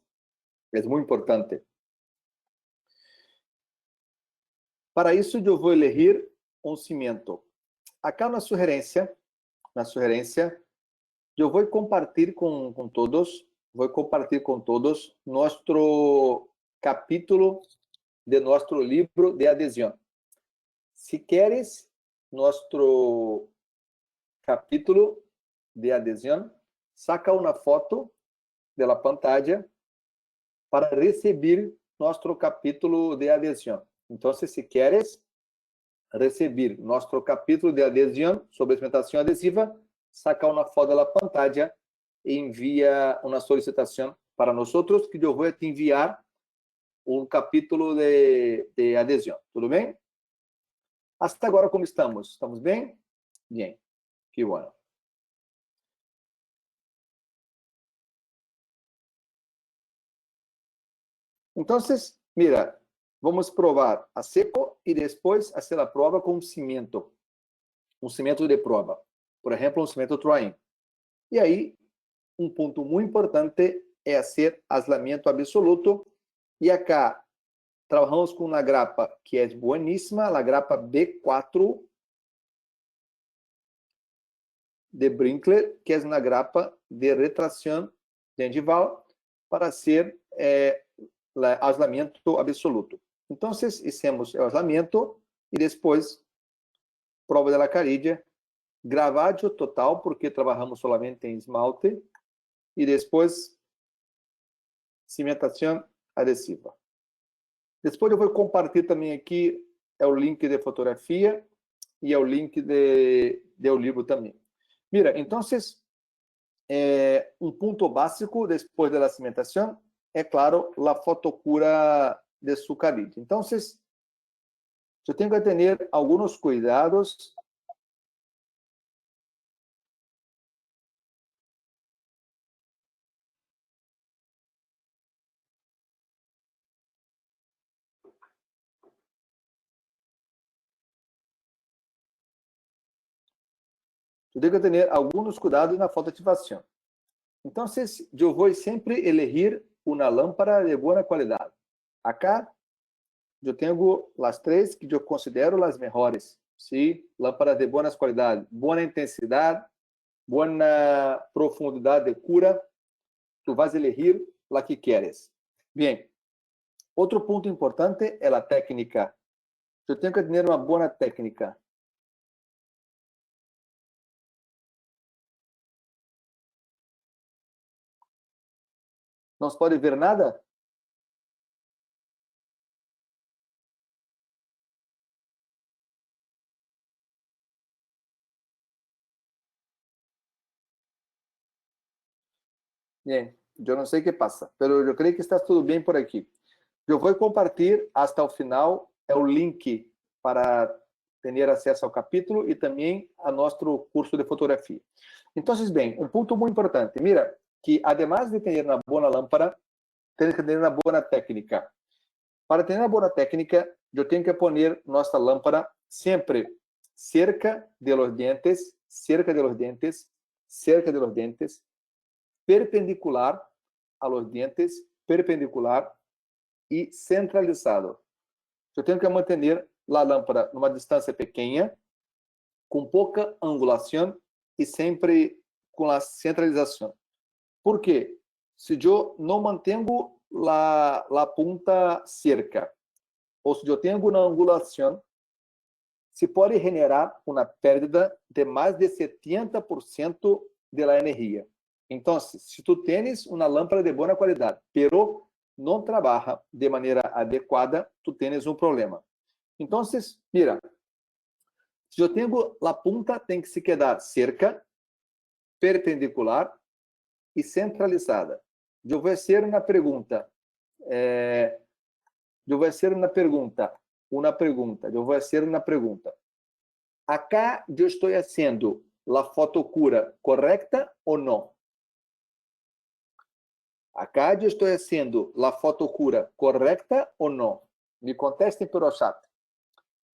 É muito importante. Para isso, eu vou elegir um cimento. Acá na sugerência, eu vou compartilhar com todos, nosso capítulo de nosso livro de adesão. Se queres nosso capítulo de adesão, saca uma foto da pantalla para receber nosso capítulo de adesão. Então, se queres receber nosso capítulo de adesão sobre cimentação adesiva, saca uma foto da pantalla e envia uma solicitação para nós, que eu vou te enviar um capítulo de adesão. Tudo bem? Hasta agora, como estamos? Estamos bem? Bem. Que bueno. Então, mira, vamos provar a seco e depois fazer a prova com cimento. Um cimento de prova. Por exemplo, um cimento Troin. E aí, um ponto muito importante é fazer aislamento absoluto E acá, trabajamos com uma grapa que é bueníssima, a grapa B4 de Brinkler, que é uma grapa de retração gengival para ser aislamento absoluto. Então, hicimos o aislamento e depois prova da carídia, gravaggio total, porque trabalhamos solamente em esmalte, e depois cimentação adesiva. Depois eu vou compartilhar também aqui o link de fotografia e o link do livro também. Mira, então, um ponto básico depois da cimentação é, claro, a fotocura de sua carídia. Então, eu tenho que ter alguns cuidados. Eu tenho que ter alguns cuidados na fotoativação. Então, eu vou sempre elegir uma lâmpada de boa qualidade. Acá, eu tenho as três que eu considero as melhores. Sim, lâmpadas de boa qualidade, boa intensidade, boa profundidade de cura. Tu vas elegir a que queres. Bem, outro ponto importante é a técnica. Eu tenho que ter uma boa técnica. Não se pode ver nada? Bem, eu não sei o que passa, mas eu creio que está tudo bem por aqui. Eu vou compartilhar até o final o link para ter acesso ao capítulo e também a nosso curso de fotografia. Então, bem, um ponto muito importante. Mira, que además de ter uma boa lâmpada, tem que ter uma boa técnica. Para ter uma boa técnica, eu tenho que pôr nossa lâmpada sempre cerca de los dientes, perpendicular a los dientes, perpendicular e centralizado. Eu tenho que manter a lâmpada numa distância pequena, com pouca angulação e sempre com a centralização. Por quê? Se eu não mantenho a ponta cerca, ou se eu tenho uma angulação, se pode generar uma perda de mais de 70% da energia. Então, se tu tens uma lâmpada de boa qualidade, pero não trabalha de maneira adequada, tu tens um problema. Então, mira, se eu tenho a ponta, tem que se quedar cerca, perpendicular e centralizada. Eu vou fazer uma pergunta. Acá eu estou fazendo a fotocura correta ou não? Acá eu estou fazendo a fotocura correta ou não? Me contestem pelo chat.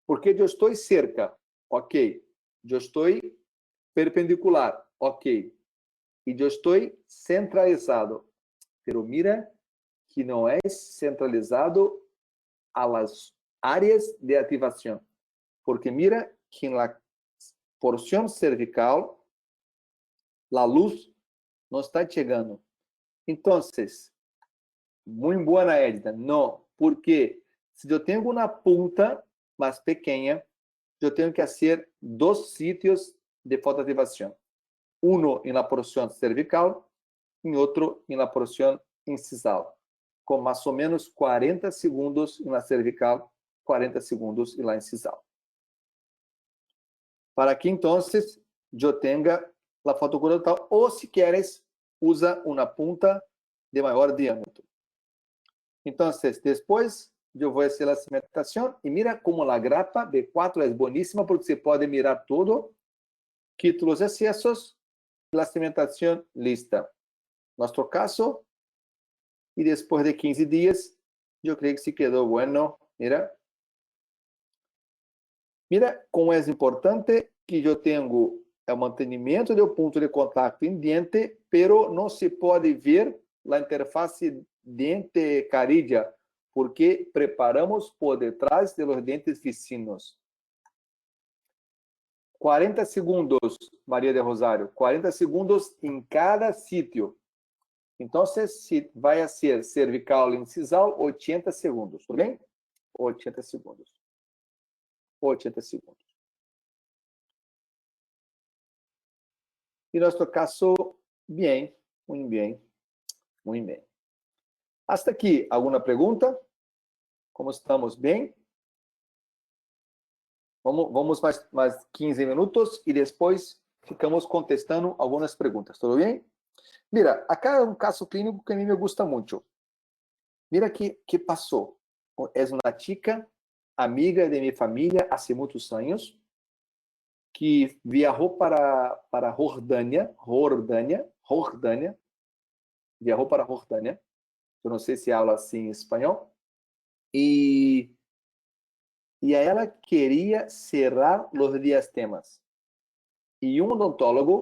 Porque eu estou cerca, ok. Eu estou perpendicular, ok. E eu estou centralizado. Pero mira que não é centralizado a las áreas de ativação. Porque mira que na porção cervical, a luz não está chegando. Então, muito boa, Edita. Não, porque se eu tenho uma ponta mais pequena, eu tenho que fazer dois sítios de fotoativação. Um na porção cervical e outro na porção incisal, com mais ou menos 40 segundos na cervical, 40 segundos na incisal. Para que, então, eu tenha a fotocura total, ou se queres, usa uma ponta de maior diâmetro. Então, depois, eu vou fazer a cimentação e mira como a grapa B4 é boníssima, porque você pode mirar tudo, quita os excessos, a cimentação lista. Nosso caso, e depois de 15 dias, eu creio que se quedou bueno. Mira. Mira como é importante que eu tenho o mantenimento do ponto de contato em dente, pero não se pode ver a interface dente-carídia, porque preparamos por detrás de los dientes vecinos. 40 segundos, María de Rosário. 40 segundos em cada sítio. Então, se vai ser cervical e incisal, 80 segundos, tudo bem? 80 segundos. 80 segundos. E nosso caso, bem, muito bem, muito bem. Hasta aqui, alguma pergunta? Como estamos? Bem? Vamos mais 15 minutos e depois ficamos contestando algumas perguntas, tudo bem? Mira, acá é um caso clínico que a mim me gusta muito. Mira que passou. É uma chica amiga de minha família há muitos anos que viajou para Jordânia, viajou para Jordânia. Eu não sei se habla assim em espanhol. E ela queria cerrar os diastemas. E um odontólogo,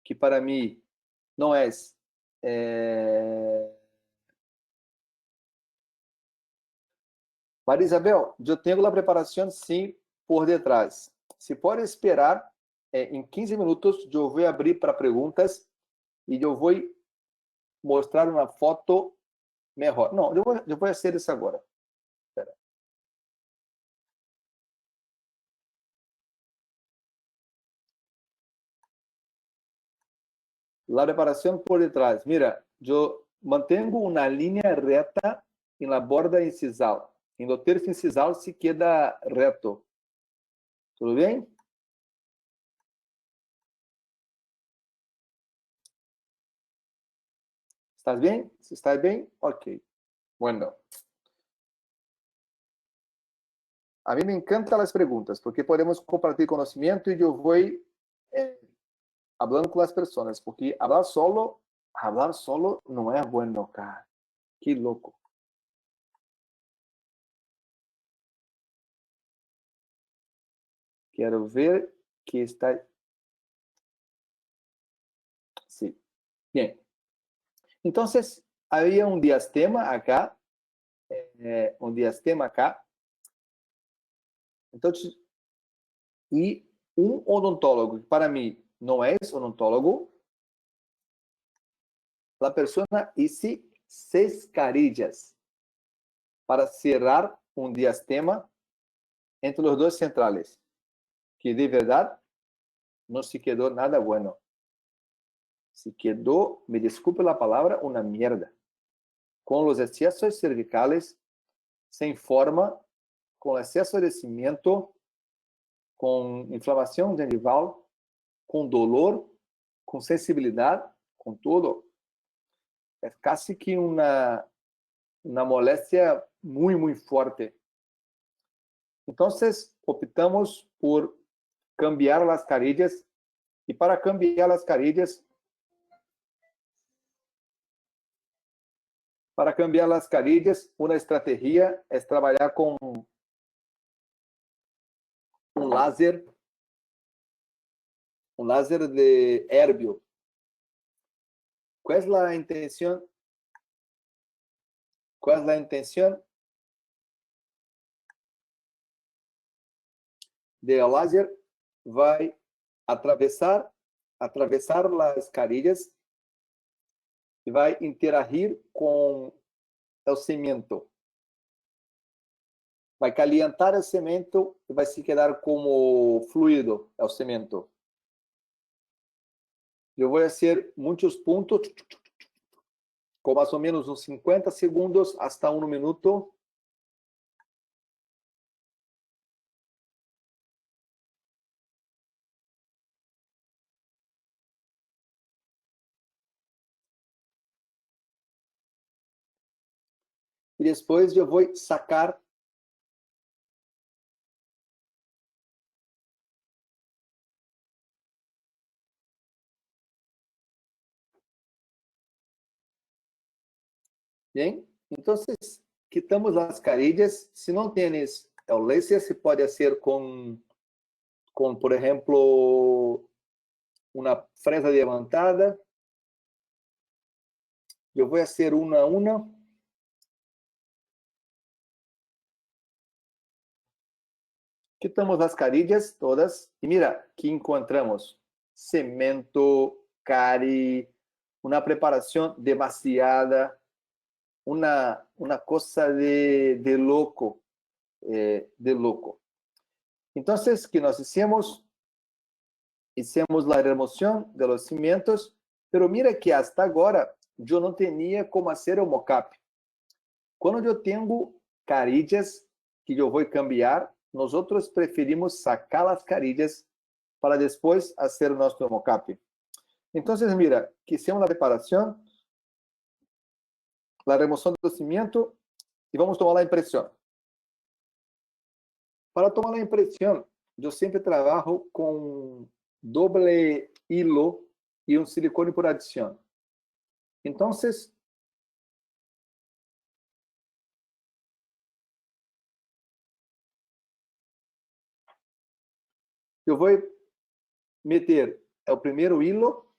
que para mim não é... Maria Isabel, eu tenho a preparação, sim, por detrás. Se pode esperar, em 15 minutos, eu vou abrir para perguntas e eu vou mostrar uma foto melhor. Não, eu vou fazer isso agora. Espera. La preparación por detrás. Mira, yo mantengo una línea recta en la borda incisal. En lo tercio incisal se queda reto. ¿Todo bien? ¿Estás bien? ¿Si estás bien? Ok. Bueno. A mí me encantan las preguntas, porque podemos compartir conocimiento y yo voy hablando con las personas, porque hablar solo no es bueno, cara. Qué loco. Quero ver que está... Sí. Bien. Entonces, había un diastema acá. Un diastema acá. Entonces, y un odontólogo, que para mí no es odontólogo, la persona hizo 6 carillas para cerrar un diastema entre los dos centrales, que de verdad no se quedó nada bueno. Se quedó, me disculpe la palabra, una mierda. Con los excesos cervicales, sem forma, com excesso de cimento, com inflamação gengival, com dolor, com sensibilidade, com tudo. É quase que uma moléstia muito forte. Então, optamos por cambiar as carillas. E para cambiar as carillas, uma estratégia é trabalhar com um láser de Erbium. Qual é a intenção? Qual é a intenção? O láser vai atravessar as carilhas e vai interagir com o cimento. Vai calentar o cimento e vai se quedar como fluido o cimento. Eu vou fazer muitos pontos, com mais ou menos uns 50 segundos hasta 1 minuto. E depois eu vou sacar bem. Então, quitamos as carilhas. Se não tienes o laser, se pode ser com, por exemplo, uma fresa levantada. Eu vou fazer uma a uma. Quitamos as carilhas todas e mira que encontramos cemento, cari, uma preparação demasiada, uma coisa de louco, de louco. Então, que nós hicimos a remoção de los cimientos, pero mira que hasta agora eu não tinha como fazer o mockup. Quando eu tenho carilhas que eu vou cambiar, nós preferimos sacar as carilhas para depois fazer o nosso mockup. Então, mira, que hicimos a preparação, a remoção do cimento e vamos tomar a impressão. Para tomar a impressão, eu sempre trabalho com doble hilo e um silicone por adição. Então, eu vou meter o primeiro hilo,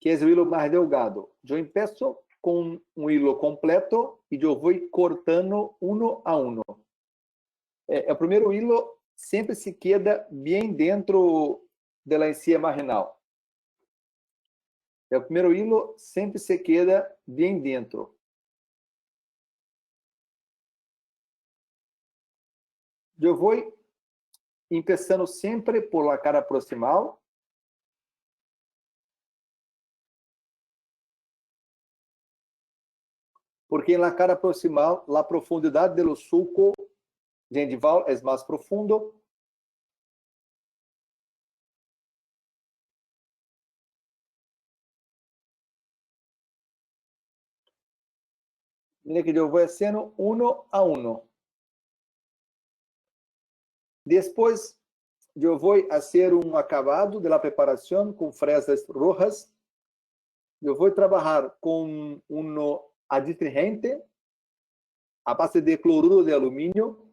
que é o hilo mais delgado. Eu empeço com um hilo completo e eu vou cortando um a um. O primeiro hilo sempre se queda bem dentro da encía marginal. O primeiro hilo sempre se queda bem dentro. Eu vou começando sempre por la cara proximal. Porque na cara proximal, a profundidade do sulco gengival é mais profundo. Mira que eu vou fazendo um a um. Depois, eu vou fazer um acabado da preparação com fresas rojas. Eu vou trabalhar com um aditringente a base de cloruro de alumínio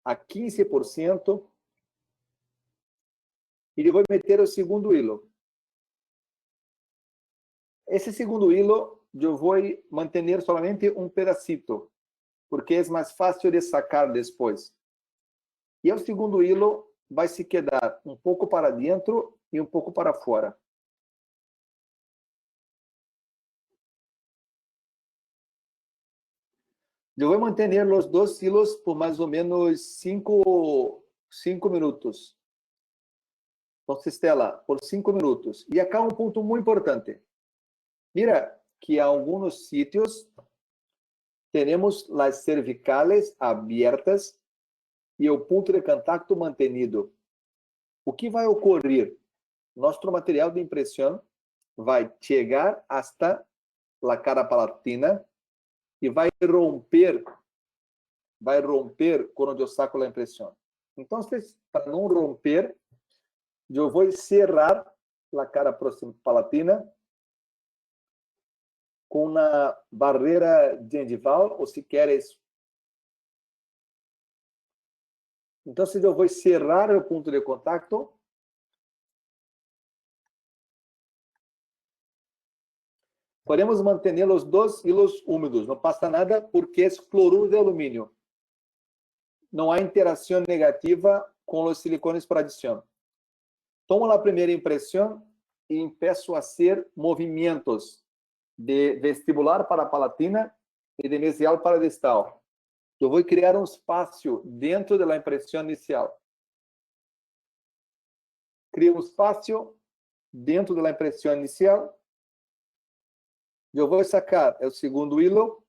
a 15%. E vou meter o segundo hilo. Esse segundo hilo, eu vou manter somente um pedacito, porque é mais fácil de sacar depois. E o segundo hilo vai se quedar um pouco para dentro e um pouco para fora. Eu vou manter os dois hilos por mais ou menos 5 minutos. Então, Stella, por 5 minutos. E acá um ponto muito importante. Mira que em alguns sítios temos as cervicales abertas e o ponto de contato mantenido. O que vai ocorrer? Nosso material de impressão vai chegar hasta a cara palatina e vai romper quando eu saco a impressão. Então, para não romper, eu vou cerrar a cara palatina com uma barreira gengival, ou se queres. Então, eu vou cerrar o ponto de contato. Podemos manter os dois hilos úmidos, não passa nada, porque é cloruro de alumínio. Não há interação negativa com os silicones por adição. Tomo a primeira impressão e começo a fazer movimentos de vestibular para a palatina e de mesial para distal. Eu vou criar um espaço dentro da impressão inicial. Crio um espaço dentro da impressão inicial. Eu vou sacar o segundo hilo.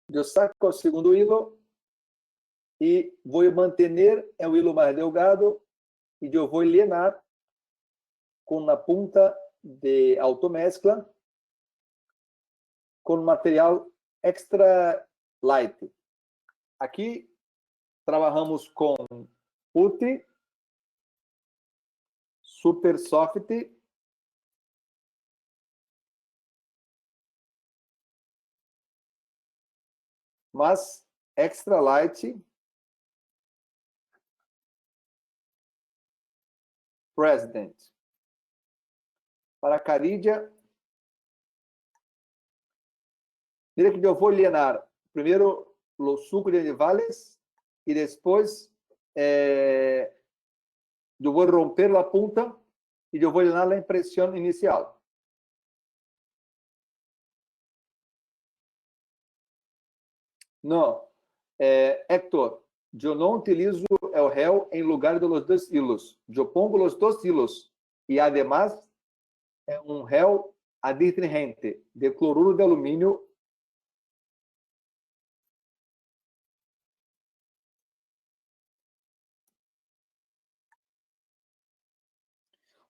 Eu saco o segundo hilo e vou manter o hilo mais delgado e eu vou llenar com a ponta de automescla com material extra light. Aqui trabalhamos com putty, super soft, mas extra light, President. Para a carídia, Mira que eu vou llenar primeiro os sucros de vales e depois eu vou romper a punta e eu vou llenar a impressão inicial. Não, Héctor, eu não utilizo o gel em lugar dos dois hilos. Eu pongo os dois hilos e, además, é um gel adstringente de cloruro de alumínio.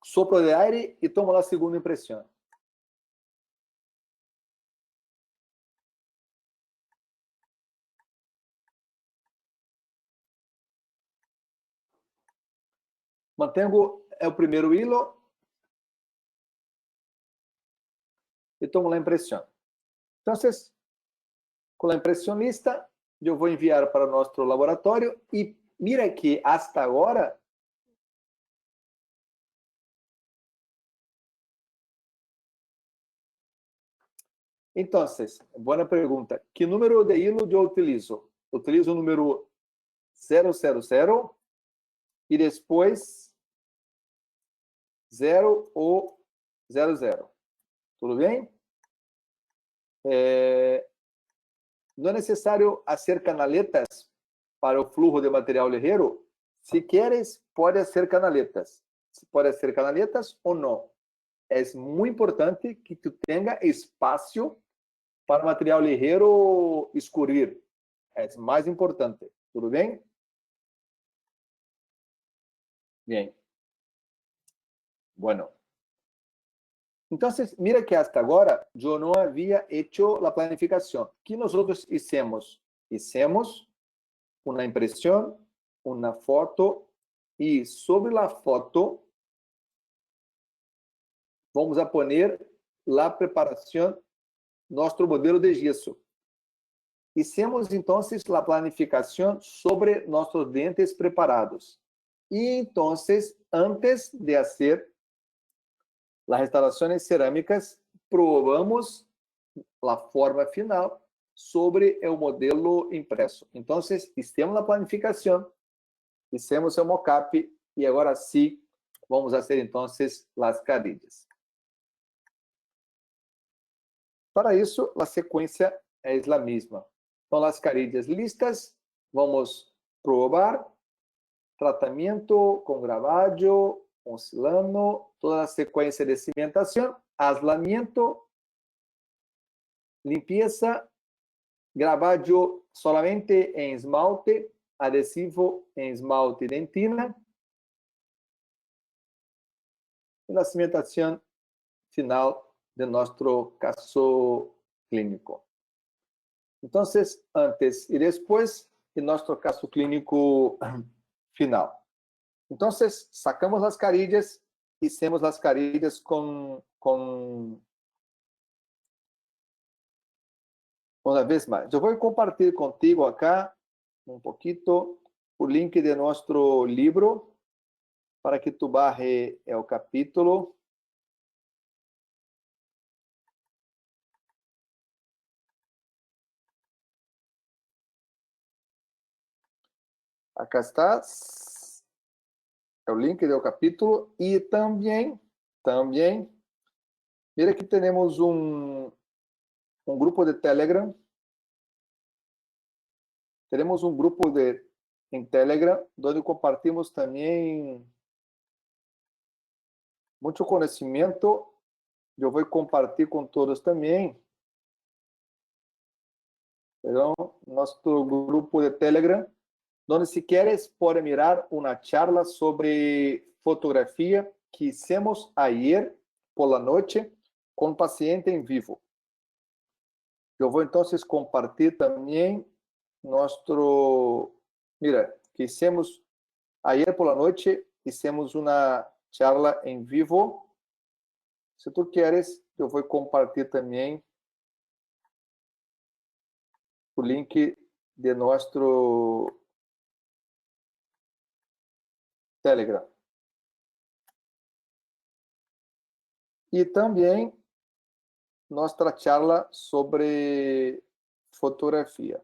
Sopro de aire e tomo a segunda impressão. Mantengo o primeiro hilo e tomo a impressão. Então, com a impressão lista, eu vou enviar para o nosso laboratório e mira que hasta agora então, boa pergunta. Que número de hilo eu utilizo? Utilizo o número 000 e depois 0 ou 00. Tudo bem? Não é necessário fazer canaletas para o fluxo de material ligeiro. Se queres, pode fazer canaletas. Pode ser canaletas ou não. É muito importante que tu tenha espaço para o material ligeiro escurrir. É mais importante. Tudo bem? Bien. Bueno. Entonces, mira que hasta ahora yo no había hecho la planificación. ¿Qué nosotros hicimos? Hicimos una impresión, una foto y sobre la foto vamos a poner la preparación, nuestro modelo de gesso. Hicimos entonces la planificación sobre nuestros dientes preparados. Y entonces, antes de hacer las instalaciones cerámicas, probamos a forma final sobre o modelo impresso. Então, fizemos a planificação, fizemos o mockup e agora sim vamos fazer então as carilhas. Para isso, a sequência é a mesma. Então, as carilhas listas, vamos provar tratamento com gravado, com silano, toda a sequência de cimentação, aislamiento, limpeza, gravado solamente em esmalte, adesivo em esmalte dentina, e a cimentação final de nosso caso clínico. Então, antes e depois de nosso caso clínico final. Então, sacamos as carilhas, fizemos as carilhas uma vez mais. Eu vou compartilhar contigo acá um pouquinho o link de nosso livro para que tu barre o capítulo. Acá está o link do capítulo e também, mira que temos um grupo de Telegram. Temos um grupo em Telegram, onde compartilhamos também muito conhecimento. Eu vou compartilhar com todos também. Então, nosso grupo de Telegram, onde se queres pode mirar uma charla sobre fotografia que hicimos ayer por la noite com paciente em vivo. Eu vou então compartilhar também mira, que hicimos ayer por la noite, hicimos uma charla em vivo. Se tu queres, eu vou compartilhar também o link de nosso Telegram. E também nossa charla sobre fotografia.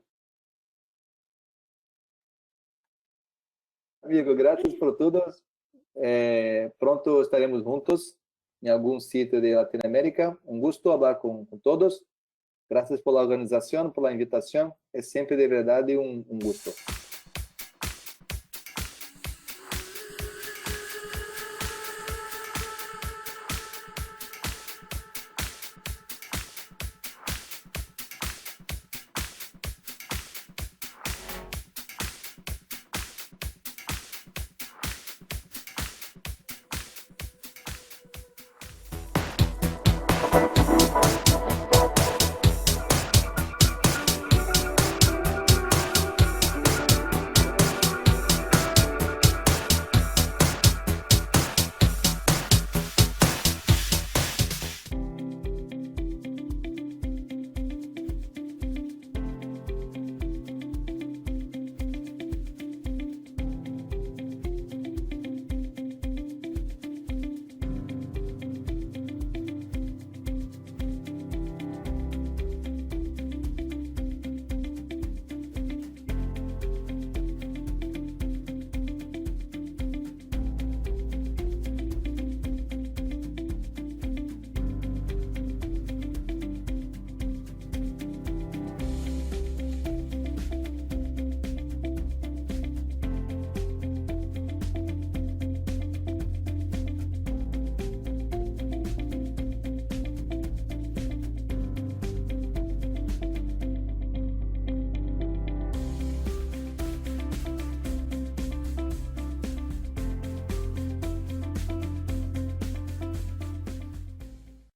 Amigo, graças por tudo. Pronto estaremos juntos em algum sítio de Latinoamérica. Um gosto falar com todos. Graças pela organização, pela invitação. É sempre de verdade um gosto.